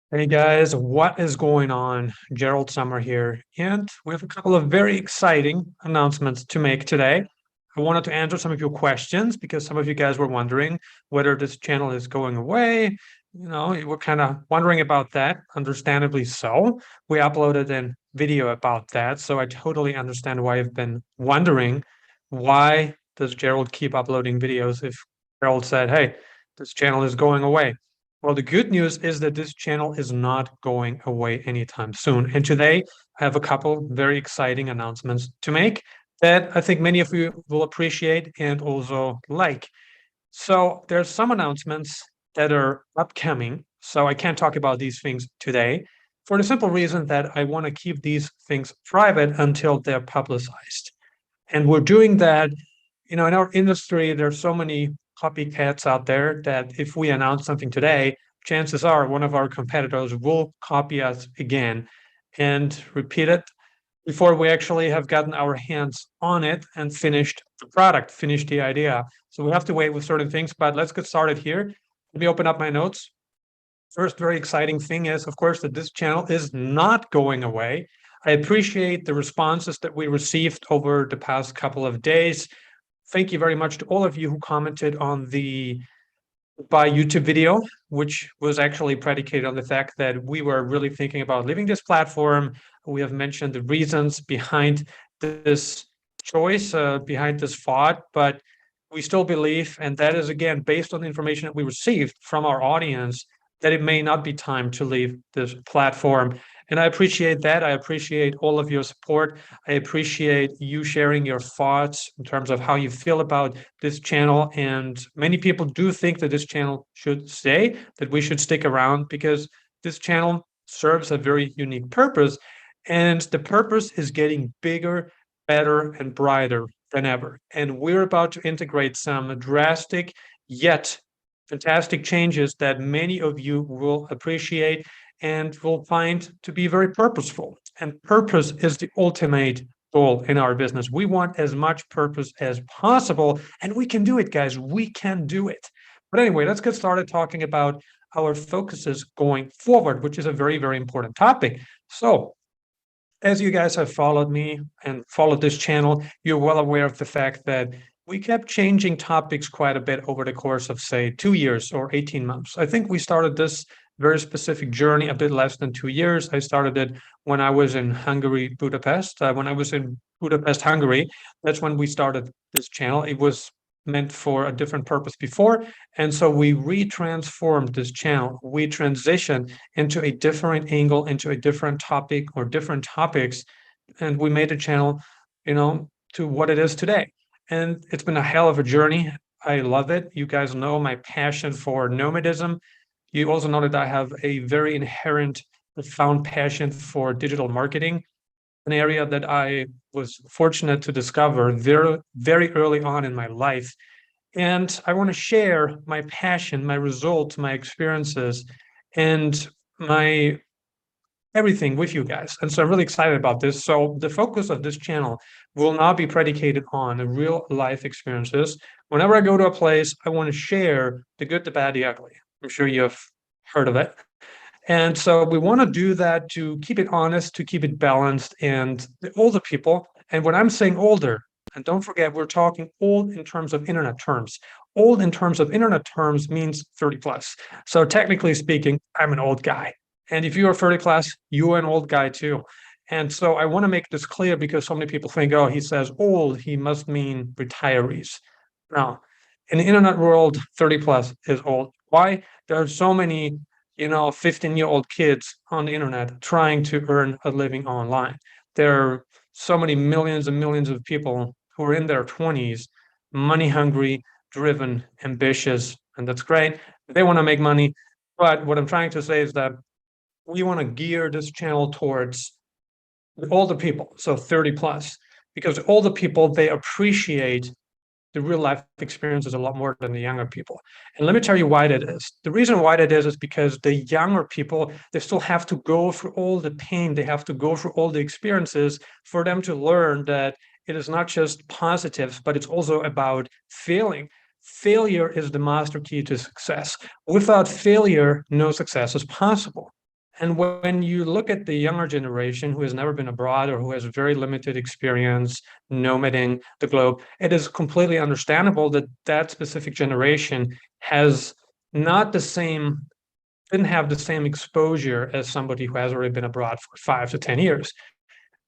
Hey guys, what is going on? Gerald Summer here, and we have a couple of very exciting announcements to make today. I wanted to answer some of your questions because some of you guys were wondering whether this channel is going away. You were kind of wondering about that, understandably so. We uploaded a video about that, so I totally understand why you've been wondering why does Gerald keep uploading videos if Gerald said, hey, this channel is going away. Well, the good news is that this channel is not going away anytime soon. And today I have a couple very exciting announcements to make that I think many of you will appreciate and also like. So there's some announcements that are upcoming. So I can't talk about these things today for the simple reason that I want to keep these things private until they're publicized. And we're doing that, in our industry, there's so many copycats out there that if we announce something today, chances are one of our competitors will copy us again and repeat it before we actually have gotten our hands on it and finished the product, finished the idea. So we have to wait with certain things, but let's get started here. Let me open up my notes. First, very exciting thing is, of course, that this channel is not going away. I appreciate the responses that we received over the past couple of days. Thank you very much to all of you who commented on the by YouTube video, which was actually predicated on the fact that we were really thinking about leaving this platform. We have mentioned the reasons behind this choice, behind this thought, but we still believe, and that is again based on the information that we received from our audience, that it may not be time to leave this platform. And I appreciate that. I appreciate all of your support. I appreciate you sharing your thoughts in terms of how you feel about this channel. And many people do think that this channel should stay, that we should stick around because this channel serves a very unique purpose. And the purpose is getting bigger, better, and brighter than ever. And we're about to integrate some drastic yet fantastic changes that many of you will appreciate and will find to be very purposeful. And purpose is the ultimate goal in our business. We want as much purpose as possible, and we can do it, guys. We can do it. But anyway, let's get started talking about our focuses going forward, which is a very, very important topic. So, as you guys have followed me and followed this channel, you're well aware of the fact that we kept changing topics quite a bit over the course of, say, 2 years or 18 months. I think we started this very specific journey a bit less than 2 years. I started it when I was in Hungary, Budapest. When I was in Budapest, Hungary, that's when we started this channel. It was meant for a different purpose before. And so we retransformed this channel. We transitioned into a different angle, into a different topic or different topics. And we made the channel, to what it is today. And it's been a hell of a journey. I love it. You guys know my passion for nomadism. You also know that I have a very inherent, profound passion for digital marketing, an area that I was fortunate to discover very, very early on in my life. And I want to share my passion, my results, my experiences, and my everything with you guys. And so I'm really excited about this. So the focus of this channel will not be predicated on real life experiences. Whenever I go to a place, I want to share the good, the bad, the ugly. I'm sure you've heard of it. And so we want to do that to keep it honest, to keep it balanced. And the older people, and when I'm saying older, and don't forget, we're talking old in terms of internet terms. Old in terms of internet terms means 30 plus. So technically speaking, I'm an old guy. And if you are 30 plus, you're an old guy too. And so I want to make this clear because so mane people think, oh, he says old, he must mean retirees. No, in the internet world, 30 plus is old. Why? There are so many 15-year-old kids on the internet trying to earn a living online. There are so many millions and millions of people who are in their 20s, money hungry, driven, ambitious, and that's great. They want to make money. But what I'm trying to say is that we want to gear this channel towards the older people, so 30 plus, because older people, they appreciate the real life experiences a lot more than the younger people. And let me tell you why that is. The reason why that is because the younger people, they still have to go through all the pain, they have to go through all the experiences for them to learn that it is not just positives, but it's also about failing. Failure is the master key to success. Without failure, no success is possible. And when you look at the younger generation who has never been abroad or who has very limited experience nomading the globe, it is completely understandable that that specific generation has not the same, didn't have the same exposure as somebody who has already been abroad for 5 to 10 years.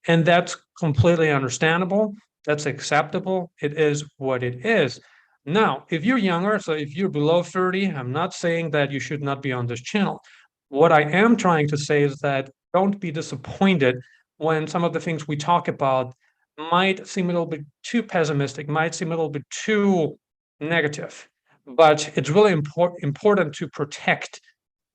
And that's completely understandable. That's acceptable. It is what it is. Now, if you're younger, so if you're below 30, I'm not saying that you should not be on this channel. What I am trying to say is that don't be disappointed when some of the things we talk about might seem a little bit too pessimistic, might seem a little bit too negative. But it's really important to protect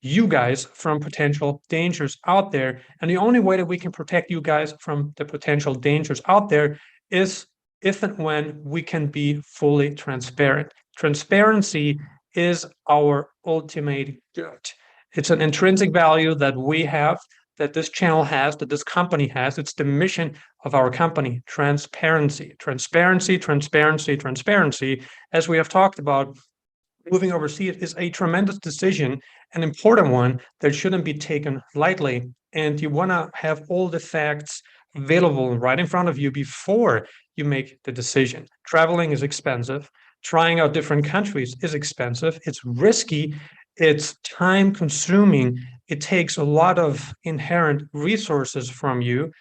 you guys from potential dangers out there. And the only way that we can protect you guys from the potential dangers out there is if and when we can be fully transparent. Transparency is our ultimate good. It's an intrinsic value that we have, that this channel has, that this company has. It's the mission of our company: transparency, transparency, transparency, transparency. As we have talked about, moving overseas is a tremendous decision, an important one that shouldn't be taken lightly. And you want to have all the facts available right in front of you before you make the decision. Traveling is expensive. Trying out different countries is expensive. It's risky. It's time consuming. It takes a lot of inherent resources from you.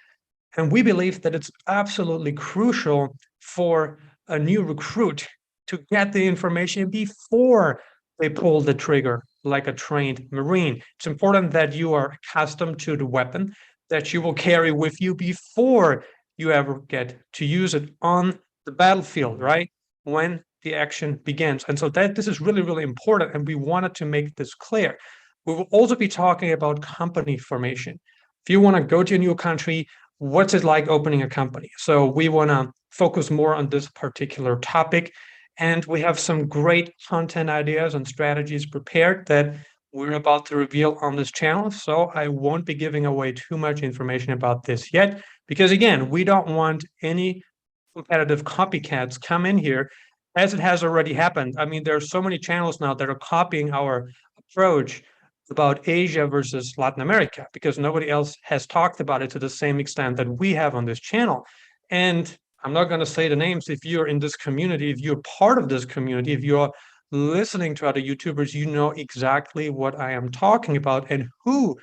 And we believe that it's absolutely crucial for a new recruit to get the information before they pull the trigger like a trained Marine. It's important that you are accustomed to the weapon that you will carry with you before you ever get to use it on the battlefield, right? When the action begins. And so that this is really, really important. And we wanted to make this clear. We will also be talking about company formation. If you want to go to a new country, what's it like opening a company? So we want to focus more on this particular topic. And we have some great content ideas and strategies prepared that we're about to reveal on this channel. So I won't be giving away too much information about this yet, because again, we don't want any competitive copycats come in here, as it has already happened. I mean, there are so many channels now that are copying our approach about Asia versus Latin America, because nobody else has talked about it to the same extent that we have on this channel. And I'm not going to say the names. If you're in this community, if you're part of this community, if you're listening to other YouTubers, you know exactly what I am talking about and who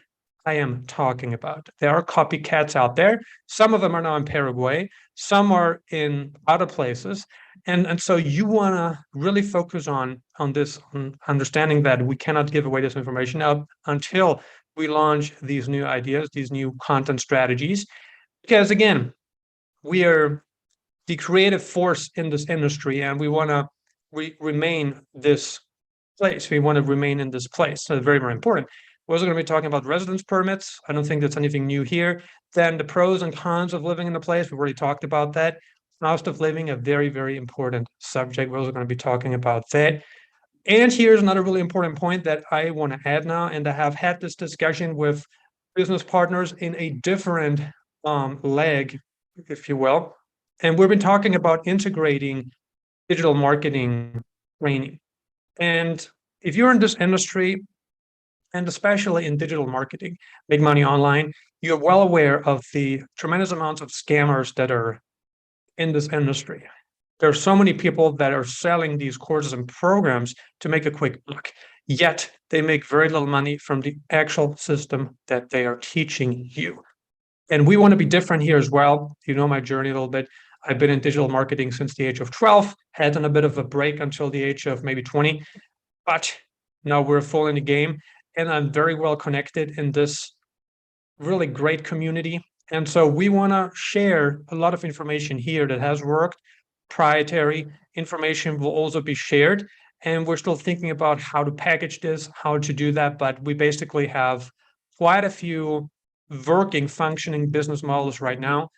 I am talking about. There are copycats out there. Some of them are now in Paraguay, some are in other places. And so you want to really focus on this, on understanding that we cannot give away this information up until we launch these new ideas, these new content strategies. Because again, we are the creative force in this industry, and we want to remain this place. We want to remain in this place. So very, very important. We're also going to be talking about residence permits. I don't think that's anything new here. Then the pros and cons of living in the place. We've already talked about that. Cost of living, a very, very important subject. We're also going to be talking about that. And here's another really important point that I want to add now. And I have had this discussion with business partners in a different leg, if you will. And we've been talking about integrating digital marketing training. And if you're in this industry, and especially in digital marketing, make money online, you're well aware of the tremendous amounts of scammers that are in this industry. There are so many people that are selling these courses and programs to make a quick buck, yet they make very little money from the actual system that they are teaching you. And we want to be different here as well. You know my journey a little bit. I've been in digital marketing since the age of 12, had done a bit of a break until the age of maybe 20, but now we're full in the game. And I'm very well connected in this really great community. And so we want to share a lot of information here that has worked. Proprietary information will also be shared. And we're still thinking about how to package this, how to do that. But we basically have quite a few working, functioning business models right now.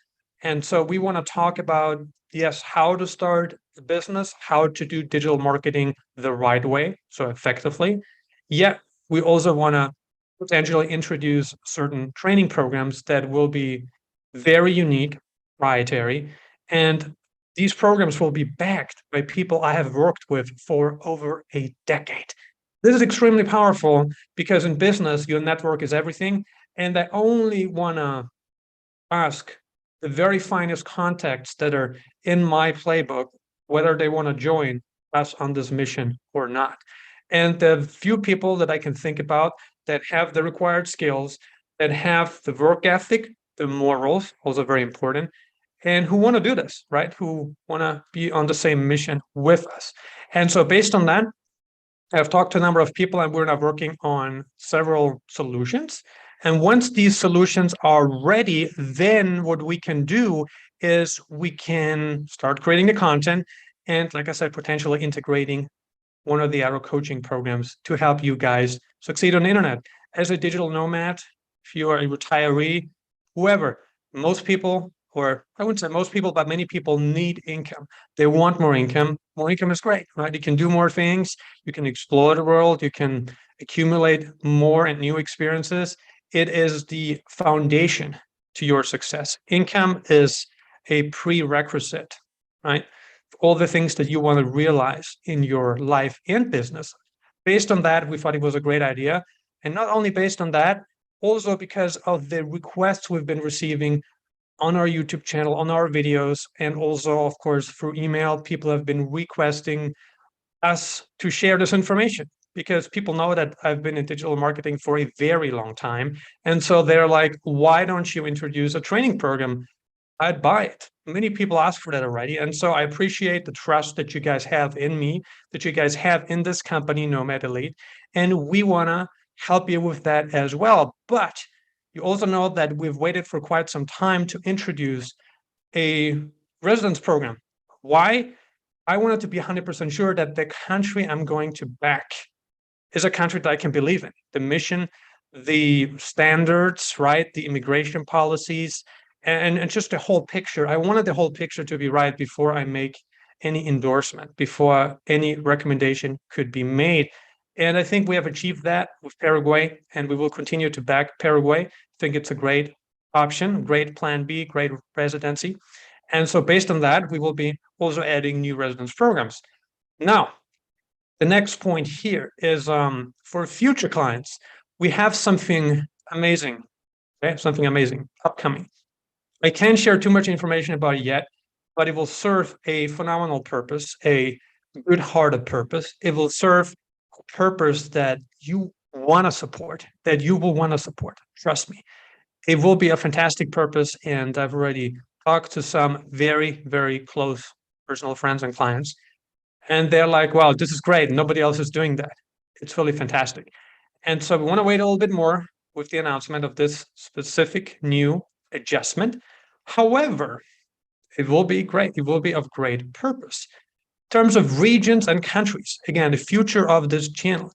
And so we want to talk about, yes, how to start a business, how to do digital marketing the right way, so effectively. Yet we also want to potentially introduce certain training programs that will be very unique, proprietary, and these programs will be backed by people I have worked with for over a decade. This is extremely powerful because in business, your network is everything. And I only want to ask the very finest contacts that are in my playbook whether they want to join us on this mission or not. And the few people that I can think about that have the required skills, that have the work ethic, the morals, also very important, and who want to do this, right? Who want to be on the same mission with us. And so, based on that, I've talked to a number of people, and we're now working on several solutions. And once these solutions are ready, then what we can do is we can start creating the content and, like I said, potentially integrating one of the other coaching programs to help you guys succeed on the internet. As a digital nomad, if you are a retiree, whoever, most people, or I wouldn't say most people, but many people need income. They want more income. More income is great, right? You can do more things. You can explore the world. You can accumulate more and new experiences. It is the foundation to your success. Income is a prerequisite, right? All the things that you want to realize in your life and business. Based on that, we thought it was a great idea. And not only based on that, also because of the requests we've been receiving on our YouTube channel, on our videos, and also, of course, through email, people have been requesting us to share this information because people know that I've been in digital marketing for a very long time. And so they're like, why don't you introduce a training program? I'd buy it. Many people ask for that already. And so I appreciate the trust that you guys have in me, that you guys have in this company, Nomad Elite. And we want to help you with that as well. But you also know that we've waited for quite some time to introduce a residence program. Why? I wanted to be 100% sure that the country I'm going to back is a country that I can believe in. The mission, the standards, right? The immigration policies, and just the whole picture. I wanted the whole picture to be right before I make any endorsement, before any recommendation could be made. And I think we have achieved that with Paraguay, and we will continue to back Paraguay. I think it's a great option, great plan B, great residency. And so based on that, we will be also adding new residence programs. Now, the next point here is for future clients, we have something amazing, okay? Something amazing upcoming. I can't share too much information about it yet, but it will serve a phenomenal purpose, a good-hearted purpose. It will serve a purpose that you want to support, that you will want to support. Trust me. It will be a fantastic purpose, and I've already talked to some very, very close personal friends and clients, and they're like, wow, this is great. Nobody else is doing that. It's really fantastic. And so we want to wait a little bit more with the announcement of this specific new adjustment. However, it will be great. It will be of great purpose. In terms of regions and countries, again, the future of this channel,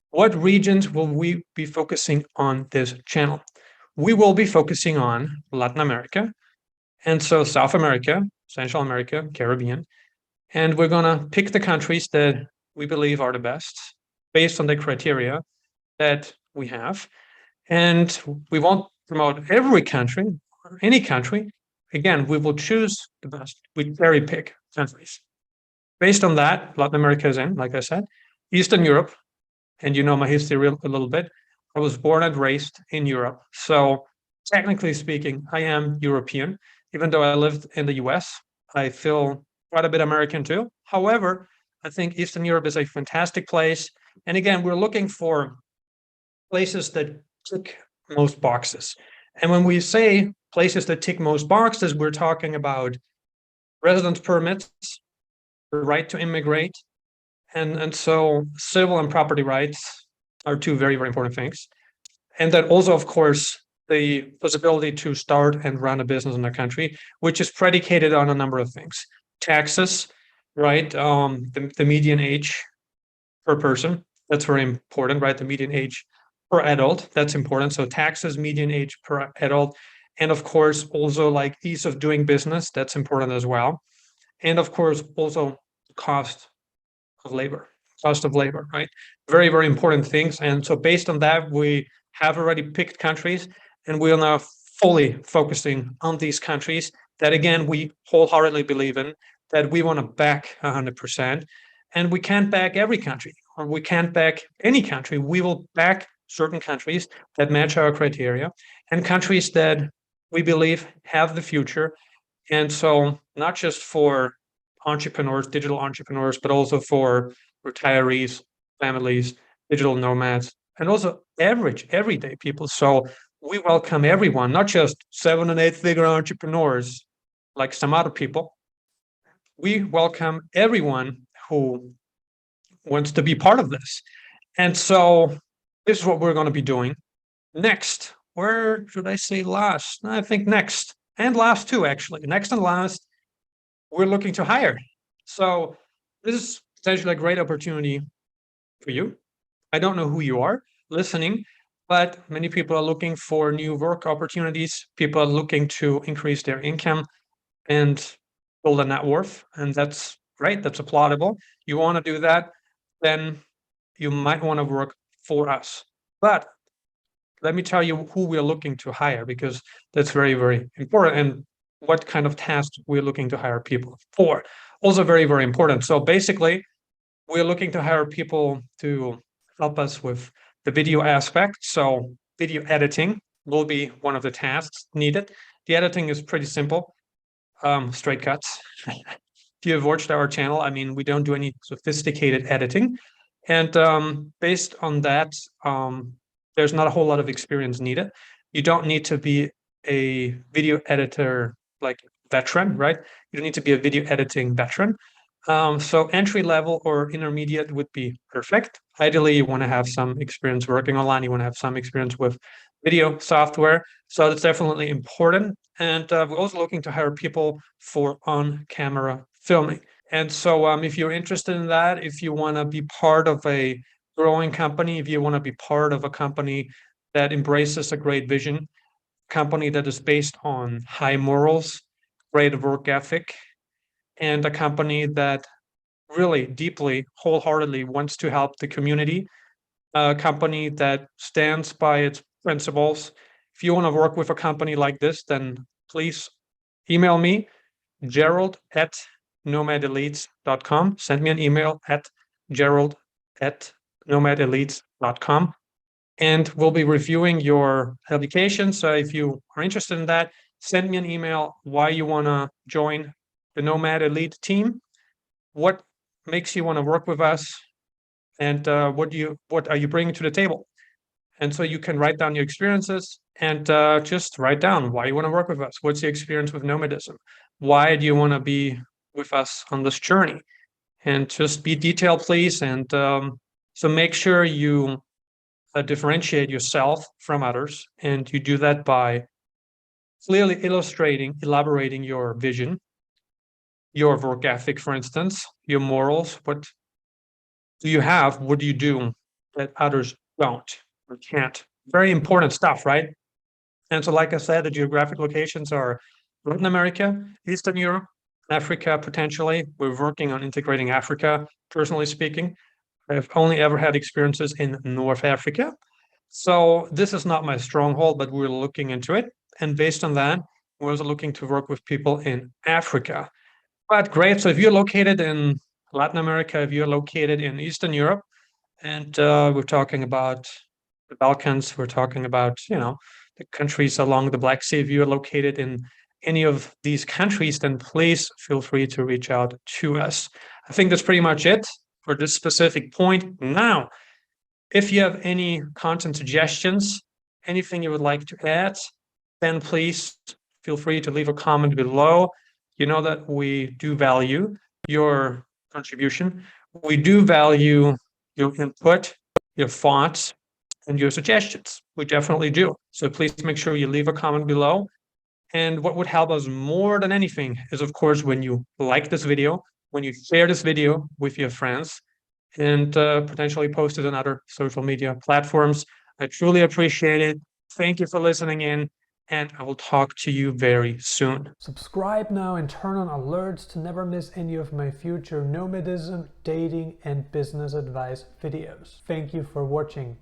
what regions will we be focusing on this channel? We will be focusing on Latin America, and so South America, Central America, Caribbean, and we're going to pick the countries that we believe are the best based on the criteria that we have. And we won't promote every country or any country. Again, we will choose the best. We cherry pick countries. Based on that, Latin America is in, like I said, Eastern Europe, and you know my history a little bit. I was born and raised in Europe. So technically speaking, I am European. Even though I lived in the US, I feel quite a bit American too. However, I think Eastern Europe is a fantastic place. And again, we're looking for places that tick most boxes. And when we say places that tick most boxes, we're talking about residence permits, the right to immigrate, and so civil and property rights are two very, very important things. And then also, of course, the possibility to start and run a business in the country, which is predicated on a number of things. Taxes, right? The median age per person, that's very important, right? The median age per adult, that's important. So taxes, median age per adult. And of course, also like ease of doing business, that's important as well. And of course, also cost of labor, right? Very, very important things. And so based on that, we have already picked countries, and we are now fully focusing on these countries that, again, we wholeheartedly believe in, that we want to back 100%. And we can't back every country. or we can't back any country. We will back certain countries that match our criteria and countries that we believe have the future. And so, not just for entrepreneurs, digital entrepreneurs, but also for retirees, families, digital nomads, and also average, everyday people. So, we welcome everyone, not just 7 and 8 figure entrepreneurs like some other people. We welcome everyone who wants to be part of this. And so, this is what we're going to be doing next. Where should I say last? I think next and last too, actually. Next and last, we're looking to hire. So this is potentially a great opportunity for you. I don't know who you are listening, but many people are looking for new work opportunities. People are looking to increase their income and build a net worth. And that's great. That's applaudable. You want to do that, then you might want to work for us. But let me tell you who we're looking to hire, because that's very, very important, and what kind of tasks we're looking to hire people for. Also very, very important. So basically, we're looking to hire people to help us with the video aspect. So video editing will be one of the tasks needed. The editing is pretty simple, straight cuts. If you have watched our channel, I mean, we don't do any sophisticated editing. And based on that, there's not a whole lot of experience needed. You don't need to be a video editor like veteran, right? You don't need to be a video editing veteran. So entry level or intermediate would be perfect. Ideally, you want to have some experience working online. You want to have some experience with video software. So that's definitely important. And we're also looking to hire people for on-camera filming. And so if you're interested in that, if you want to be part of a growing company, if you want to be part of a company that embraces a great vision, company that is based on high morals, great work ethic, and a company that really deeply, wholeheartedly wants to help the community, a company that stands by its principles. If you want to work with a company like this, then please email me, Gerald at nomadelites.com. Send me an email at Gerald at nomadelites.com. And we'll be reviewing your application. So if you are interested in that, send me an email why you want to join the Nomad Elite team, what makes you want to work with us, and what are you bringing to the table. And so you can write down your experiences and just write down why you want to work with us. What's your experience with nomadism? Why do you want to be with us on this journey? And just be detailed, please. And so make sure you differentiate yourself from others. And you do that by clearly illustrating, elaborating your vision, your work ethic, for instance, your morals. What do you have? What do you do that others don't or can't? Very important stuff, right? And so, like I said, the geographic locations are Latin America, Eastern Europe, Africa, potentially. We're working on integrating Africa, personally speaking. I've only ever had experiences in North Africa. So this is not my stronghold, but we're looking into it. And based on that, we're also looking to work with people in Africa. But great. So if you're located in Latin America, if you're located in Eastern Europe, and we're talking about the Balkans, we're talking about, the countries along the Black Sea. If you're located in any of these countries, then please feel free to reach out to us. I think that's pretty much it for this specific point. Now, if you have any content suggestions, anything you would like to add, then please feel free to leave a comment below. You know that we do value your contribution. We do value your input, your thoughts, and your suggestions. We definitely do. So please make sure you leave a comment below. And what would help us more than anything is, of course, when you like this video, when you share this video with your friends, and potentially post it on other social media platforms. I truly appreciate it. Thank you for listening in, and I will talk to you very soon. Subscribe now and turn on alerts to never miss any of my future nomadism, dating, and business advice videos. Thank you for watching.